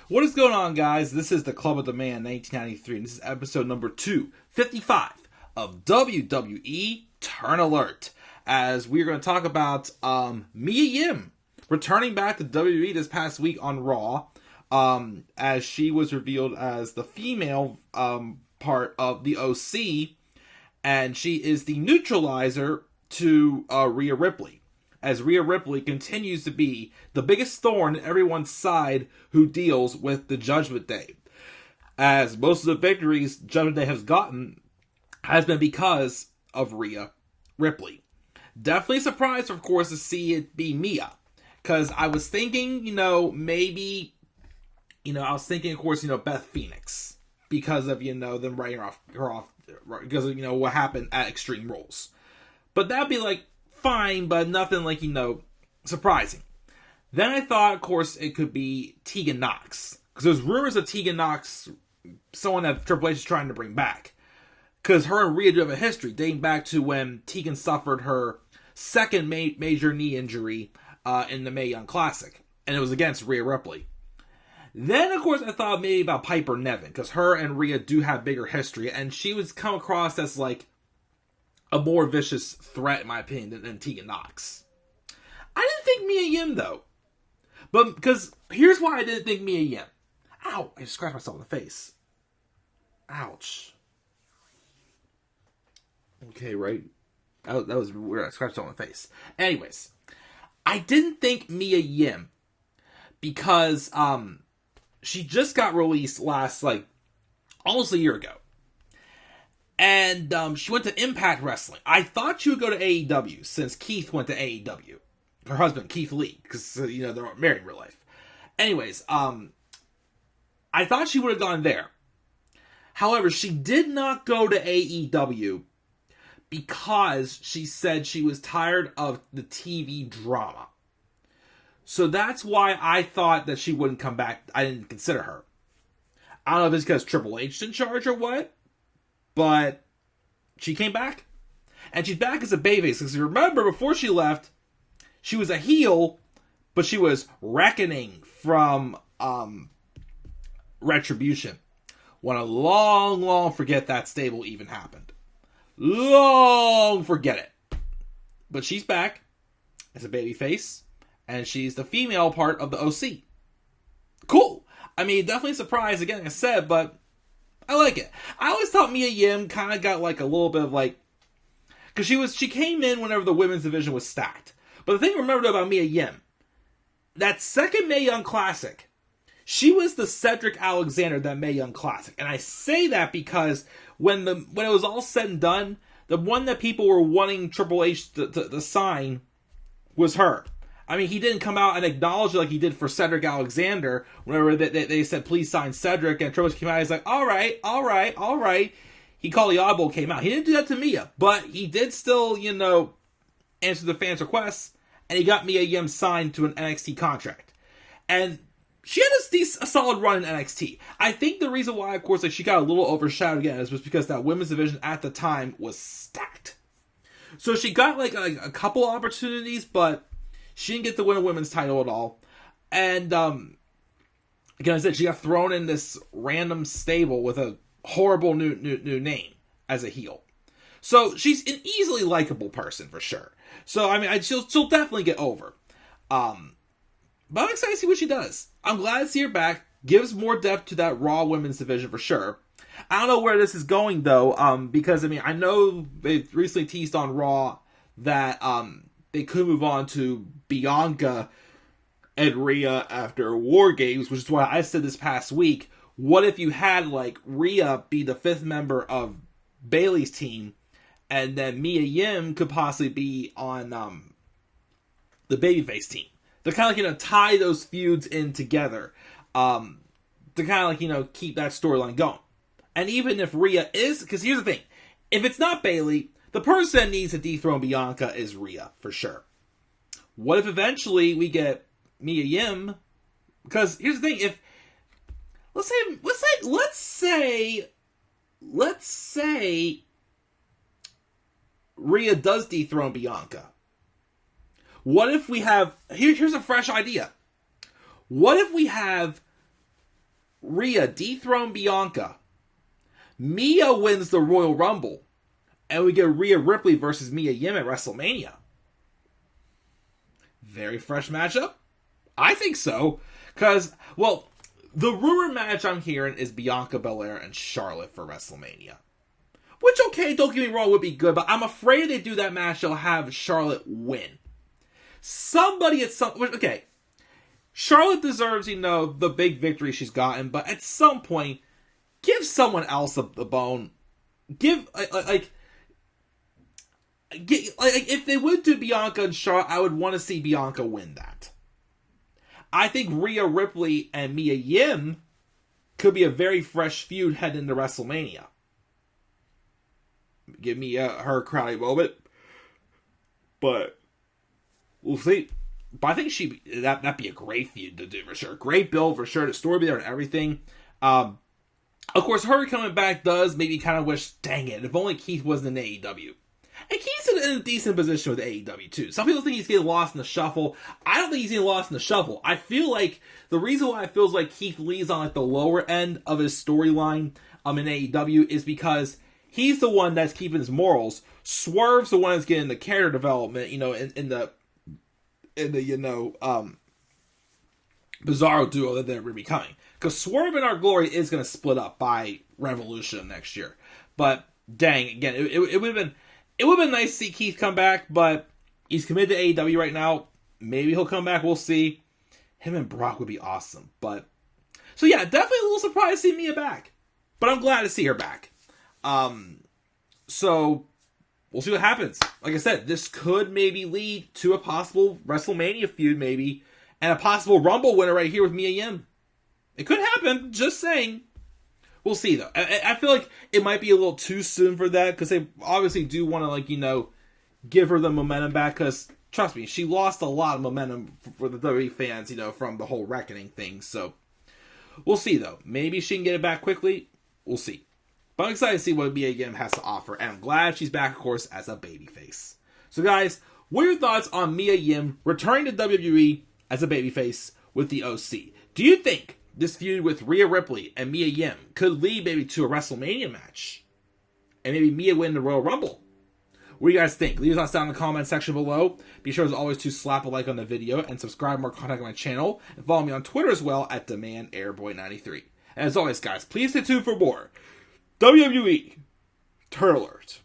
What is going on, guys? This is the Club of the Man 1993, and this is episode number 255 of WWE Turn Alert. As we're going to talk about Mia Yim returning back to WWE this past week on Raw, as she was revealed as the female part of the OC, and she is the neutralizer to Rhea Ripley. As Rhea Ripley continues to be the biggest thorn in everyone's side who deals with the Judgment Day. As most of the victories Judgment Day has gotten has been because of Rhea Ripley. Definitely surprised, of course, to see it be Mia. Because I was thinking, maybe, I was thinking, of course, Beth Phoenix. Because of, them writing her off because of, what happened at Extreme Rules. But that'd be like, fine, but nothing like, surprising. Then I thought, of course, it could be Tegan Nox. Because there's rumors of Tegan Nox, someone that Triple H is trying to bring back. Because her and Rhea do have a history, dating back to when Tegan suffered her second major knee injury in the Mae Young Classic. And it was against Rhea Ripley. Then, of course, I thought maybe about Piper Niven. Because her and Rhea do have bigger history. And she was come across as, like, a more vicious threat, in my opinion, than Tegan Nox. I didn't think Mia Yim, though. But, because, here's why I didn't think Mia Yim. Ow, I just scratched myself in the face. Ouch. Okay, right? That was weird, I scratched myself in the face. Anyways, I didn't think Mia Yim, because, she just got released almost a year ago. And she went to Impact Wrestling. I thought she would go to AEW since Keith went to AEW. Her husband, Keith Lee, because, they're married in real life. Anyways, I thought she would have gone there. However, she did not go to AEW because she said she was tired of the TV drama. So that's why I thought that she wouldn't come back. I didn't consider her. I don't know if it's because Triple H is in charge or what. But she came back. And she's back as a babyface. Because remember, before she left, she was a heel, but she was reckoning from Retribution. Want to long forget that stable even happened. Long forget it. But she's back as a babyface. And she's the female part of the OC. Cool. I mean, definitely surprised, again, like I said, but I like it. I always thought Mia Yim kind of got like a little bit of like, because she came in whenever the women's division was stacked. But the thing to remember about Mia Yim, that second Mae Young Classic, she was the Cedric Alexander that Mae Young Classic, and I say that because when it was all said and done, the one that people were wanting Triple H to sign was her. I mean, he didn't come out and acknowledge it like he did for Cedric Alexander. Whenever they said, please sign Cedric, and Triple H came out, he's like, all right. He called the oddball, came out. He didn't do that to Mia, but he did still, answer the fans' requests, and he got Mia Yim signed to an NXT contract. And she had a solid run in NXT. I think the reason why, of course, she got a little overshadowed again is because that women's division at the time was stacked. So she got like a couple opportunities, but she didn't get to win a women's title at all. And, again, I said, she got thrown in this random stable with a horrible new name as a heel. So, she's an easily likable person, for sure. So, I mean, she'll definitely get over. But I'm excited to see what she does. I'm glad to see her back. Gives more depth to that Raw women's division, for sure. I don't know where this is going, though, because, I mean, I know they've recently teased on Raw that, they could move on to Bianca and Rhea after War Games, which is why I said this past week, what if you had, like, Rhea be the fifth member of Bayley's team, and then Mia Yim could possibly be on the babyface team. They're kind of like, tie those feuds in together to kind of like, keep that storyline going. And even if Rhea is, because here's the thing, if it's not Bayley, the person that needs to dethrone Bianca is Rhea, for sure. What if eventually we get Mia Yim? Because here's the thing, if let's say Rhea does dethrone Bianca. What if we have here's a fresh idea. What if we have Rhea dethrone Bianca. Mia wins the Royal Rumble. And we get Rhea Ripley versus Mia Yim at WrestleMania. Very fresh matchup? I think so. Because, well, the rumor match I'm hearing is Bianca Belair and Charlotte for WrestleMania. Which, okay, don't get me wrong, would be good. But I'm afraid if they do that match, they'll have Charlotte win. Somebody at some... Okay. Charlotte deserves, the big victory she's gotten. But at some point, give someone else the bone. Give, if they would do Bianca and Charlotte, I would want to see Bianca win that. I think Rhea Ripley and Mia Yim could be a very fresh feud heading into WrestleMania. Give me her crowdy moment. But we'll see. But I think that'd be a great feud to do for sure. Great build for sure. The story be there and everything. Of course, her coming back does maybe kind of wish, dang it, if only Keith wasn't in AEW. And Keith's in a decent position with AEW, too. Some people think he's getting lost in the shuffle. I don't think he's getting lost in the shuffle. I feel like the reason why it feels like Keith Lee's on the lower end of his storyline in AEW is because he's the one that's keeping his morals. Swerve's the one that's getting the character development, in the Bizarro duo that they're becoming. Because Swerve and Our Glory is going to split up by Revolution next year. But, dang, again, it would have been nice to see Keith come back, but he's committed to AEW right now. Maybe he'll come back, we'll see. Him and Brock would be awesome. But, so yeah, definitely a little surprised to see Mia back. But I'm glad to see her back. So, we'll see what happens. Like I said, this could maybe lead to a possible WrestleMania feud, maybe, and a possible Rumble winner right here with Mia Yim. It could happen, just saying. We'll see, though. I feel like it might be a little too soon for that, because they obviously do want to, give her the momentum back, because, trust me, she lost a lot of momentum for the WWE fans, from the whole Reckoning thing, so we'll see, though. Maybe she can get it back quickly. We'll see. But I'm excited to see what Mia Yim has to offer, and I'm glad she's back, of course, as a babyface. So, guys, what are your thoughts on Mia Yim returning to WWE as a babyface with the OC? Do you think this feud with Rhea Ripley and Mia Yim could lead maybe to a WrestleMania match? And maybe Mia win the Royal Rumble? What do you guys think? Leave your thoughts down in the comment section below. Be sure as always to slap a like on the video and subscribe for more content on my channel. And follow me on Twitter as well at DemandAirboy93. And as always, guys, please stay tuned for more WWE Turn Alert.